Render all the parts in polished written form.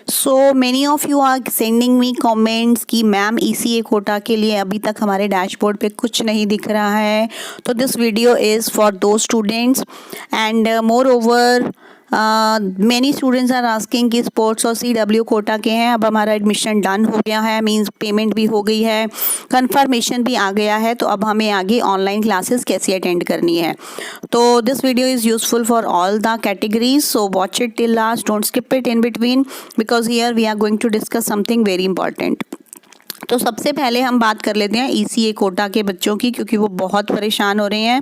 So many of you are sending me comments कि ma'am ECA quota के लिए अभी तक हमारे डैशबोर्ड पे कुछ नहीं दिख रहा है। तो this video is for two students and moreover many students are asking कि स्पोर्ट्स और सीडब्ल्यू कोटा के हैं। अब हमारा एडमिशन डन हो गया है, मींस पेमेंट भी हो गई है, कंफर्मेशन भी आ गया है। तो अब हमें आगे ऑनलाइन क्लासेस कैसे अटेंड करनी है। तो this video is useful for all the categories, so watch it till last, don't skip it in between because here we are going to discuss something very important. तो सबसे पहले हम बात कर लेते हैं ईसीए कोटा के बच्चों की, क्योंकि वो बहुत परेशान हो रहे हैं।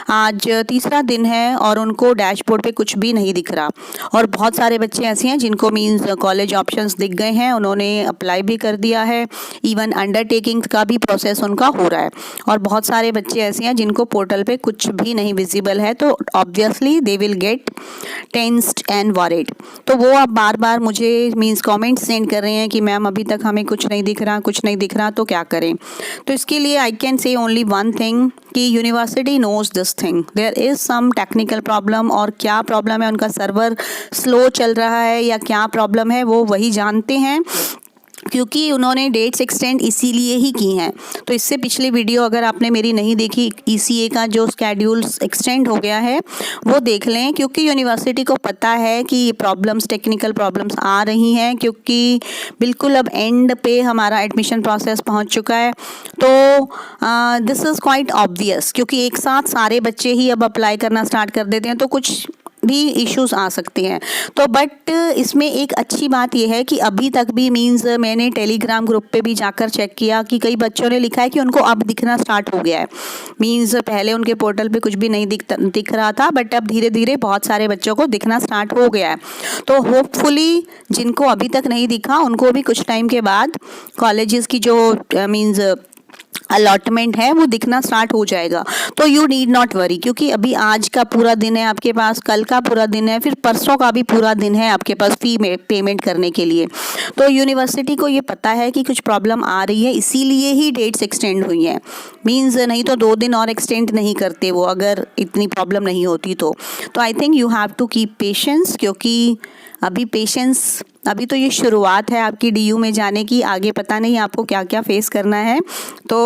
आज तीसरा दिन है और उनको डैशबोर्ड पे कुछ भी नहीं दिख रहा। और बहुत सारे बच्चे ऐसे हैं जिनको मींस कॉलेज ऑप्शंस दिख गए हैं, उन्होंने अप्लाई भी कर दिया है, इवन अंडरटेकिंग का भी प्रोसेस उनका हो रहा है। और बहुत सारे बच्चे ऐसे हैं जिनको पोर्टल पे कुछ भी नहीं विजिबल है, तो obviously they will get tensed and worried. तो वो अब बार बार मुझे मींस कमेंट्स सेंड कर रहे हैं कि मैम अभी तक हमें कुछ नहीं दिख रहा, कुछ नहीं दिख रहा, तो क्या करें। तो इसके लिए I can say only one thing कि university knows this thing, there is some technical problem. और क्या प्रॉब्लम है, उनका सर्वर स्लो चल रहा है या क्या प्रॉब्लम है, वो वही जानते हैं, क्योंकि उन्होंने डेट्स एक्सटेंड इसीलिए ही की हैं। तो इससे पिछली वीडियो अगर आपने मेरी नहीं देखी, ईसीए का जो स्केड्यूल्स एक्सटेंड हो गया है वो देख लें, क्योंकि यूनिवर्सिटी को पता है कि ये प्रॉब्लम्स, टेक्निकल प्रॉब्लम्स आ रही हैं, क्योंकि बिल्कुल अब एंड पे हमारा एडमिशन प्रोसेस पहुंच चुका है। तो दिस इज़ क्वाइट ऑब्वियस, क्योंकि एक साथ सारे बच्चे ही अब अप्लाई करना स्टार्ट कर देते हैं तो कुछ भी इश्यूज आ सकते हैं। तो बट इसमें एक अच्छी बात यह है कि अभी तक भी मींस मैंने टेलीग्राम ग्रुप पे भी जाकर चेक किया कि कई बच्चों ने लिखा है कि उनको अब दिखना स्टार्ट हो गया है। मींस पहले उनके पोर्टल पे कुछ भी नहीं दिख रहा था, बट अब धीरे धीरे बहुत सारे बच्चों को दिखना स्टार्ट हो गया है। तो होपफुली जिनको अभी तक नहीं दिखा उनको भी कुछ टाइम के बाद कॉलेजेस की जो मींस अलॉटमेंट है वो दिखना स्टार्ट हो जाएगा। तो यू नीड नॉट वरी, क्योंकि अभी आज का पूरा दिन है आपके पास, कल का पूरा दिन है, फिर परसों का भी पूरा दिन है आपके पास फी में पेमेंट करने के लिए। तो यूनिवर्सिटी को ये पता है कि कुछ प्रॉब्लम आ रही है, इसीलिए ही डेट्स एक्सटेंड हुई हैं। मींस नहीं तो 2 दिन और एक्सटेंड नहीं करते वो, अगर इतनी प्रॉब्लम नहीं होती तो I think you have to keep patience, क्योंकि अभी तो ये शुरुआत है आपकी डीयू में जाने की, आगे पता नहीं आपको क्या क्या फेस करना है। तो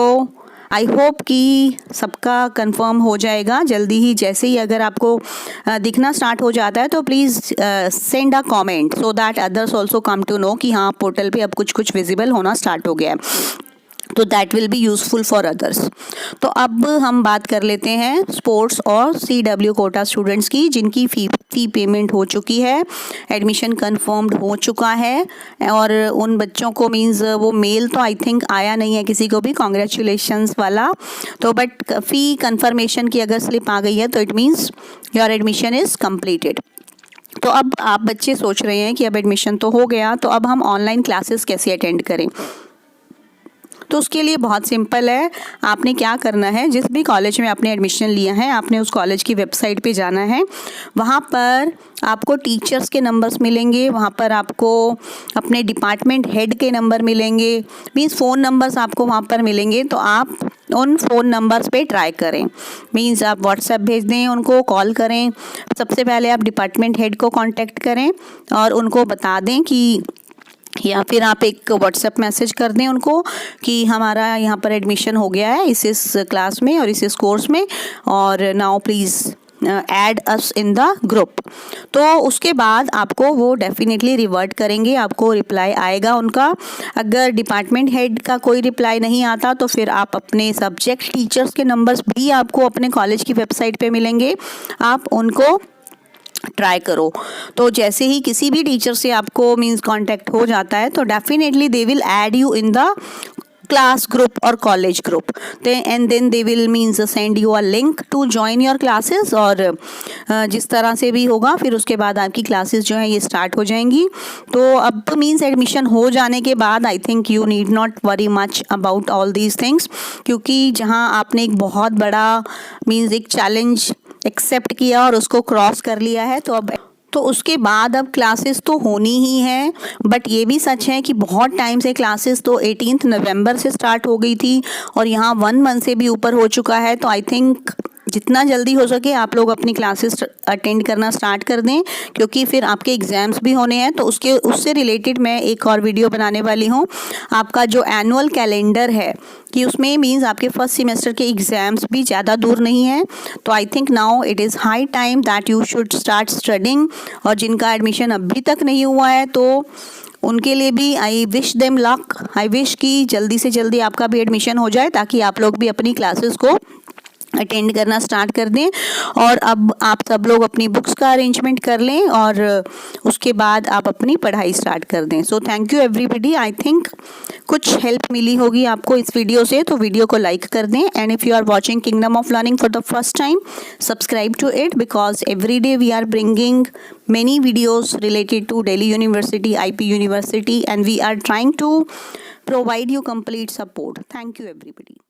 आई होप कि सबका कंफर्म हो जाएगा जल्दी ही। जैसे ही अगर आपको दिखना स्टार्ट हो जाता है तो please send a comment so that others also come to know कि हाँ पोर्टल पे अब कुछ विजिबल होना स्टार्ट हो गया है। तो that will be useful for others. तो अब हम बात कर लेते हैं स्पोर्ट्स और सीडब्ल्यू कोटा स्टूडेंट्स की, जिनकी फ़ी पेमेंट हो चुकी है, एडमिशन कंफर्म्ड हो चुका है। और उन बच्चों को मींस वो मेल तो आई थिंक आया नहीं है किसी को भी कॉन्ग्रेचुलेशंस वाला। तो बट फ़ी कंफर्मेशन की अगर स्लिप आ गई है तो it means your admission is completed. तो अब आप बच्चे सोच रहे हैं कि अब एडमिशन तो हो गया, तो अब हम ऑनलाइन क्लासेस कैसे अटेंड करें। तो उसके लिए बहुत सिंपल है, आपने क्या करना है, जिस भी कॉलेज में आपने एडमिशन लिया है आपने उस कॉलेज की वेबसाइट पे जाना है। वहाँ पर आपको टीचर्स के नंबर्स मिलेंगे, वहाँ पर आपको अपने डिपार्टमेंट हेड के नंबर मिलेंगे, मींस फ़ोन नंबर्स आपको वहाँ पर मिलेंगे। तो आप उन फ़ोन नंबर्स पे ट्राई करें, मींस आप व्हाट्सएप भेज दें, उनको कॉल करें। सबसे पहले आप डिपार्टमेंट हेड को कॉन्टेक्ट करें और उनको बता दें कि, या फिर आप एक व्हाट्सएप मैसेज कर दें उनको कि हमारा यहाँ पर एडमिशन हो गया है इस क्लास में और इस कोर्स में, और now please add us in the group. तो उसके बाद आपको वो डेफिनेटली रिवर्ट करेंगे, आपको रिप्लाई आएगा उनका। अगर डिपार्टमेंट हेड का कोई रिप्लाई नहीं आता तो फिर आप अपने सब्जेक्ट टीचर्स के नंबर्स भी आपको अपने कॉलेज की वेबसाइट पे मिलेंगे, आप उनको ट्राई करो। तो जैसे ही किसी भी टीचर से आपको मींस कांटेक्ट हो जाता है तो definitely they will add you in the class group और college group, and then they will means send you a link to join your classes. और जिस तरह से भी होगा फिर उसके बाद आपकी क्लासेस जो है ये स्टार्ट हो जाएंगी। तो अब मीन्स एडमिशन हो जाने के बाद आई think you need not worry much about all these things, क्योंकि जहाँ आपने एक बहुत बड़ा मीन्स एक चैलेंज एक्सेप्ट किया और उसको क्रॉस कर लिया है, तो उसके बाद अब क्लासेस तो होनी ही है। बट ये भी सच है कि बहुत टाइम से क्लासेस तो 18 नवंबर से स्टार्ट हो गई थी और यहाँ 1 मंथ से भी ऊपर हो चुका है। तो आई थिंक जितना जल्दी हो सके आप लोग अपनी क्लासेस अटेंड करना स्टार्ट कर दें, क्योंकि फिर आपके एग्ज़ाम्स भी होने हैं। तो उससे रिलेटेड मैं एक और वीडियो बनाने वाली हूँ। आपका जो एनुअल कैलेंडर है कि उसमें मींस आपके फर्स्ट सेमेस्टर के एग्ज़ाम्स भी ज़्यादा दूर नहीं है। तो I think now it is high time that you should start studying. और जिनका एडमिशन अभी तक नहीं हुआ है तो उनके लिए भी I wish them luck. I wish कि जल्दी से जल्दी आपका भी एडमिशन हो जाए, ताकि आप लोग भी अपनी क्लासेस को अटेंड करना स्टार्ट कर दें। और अब आप सब लोग अपनी बुक्स का अरेंजमेंट कर लें और उसके बाद आप अपनी पढ़ाई स्टार्ट कर दें। So thank you everybody. I think कुछ हेल्प मिली होगी आपको इस वीडियो से, तो वीडियो को लाइक कर दें। And if you are watching Kingdom of Learning for the first time, subscribe to it, because every day we are bringing many videos related to Delhi University, IP University, and we are trying to provide you complete support. Thank you everybody.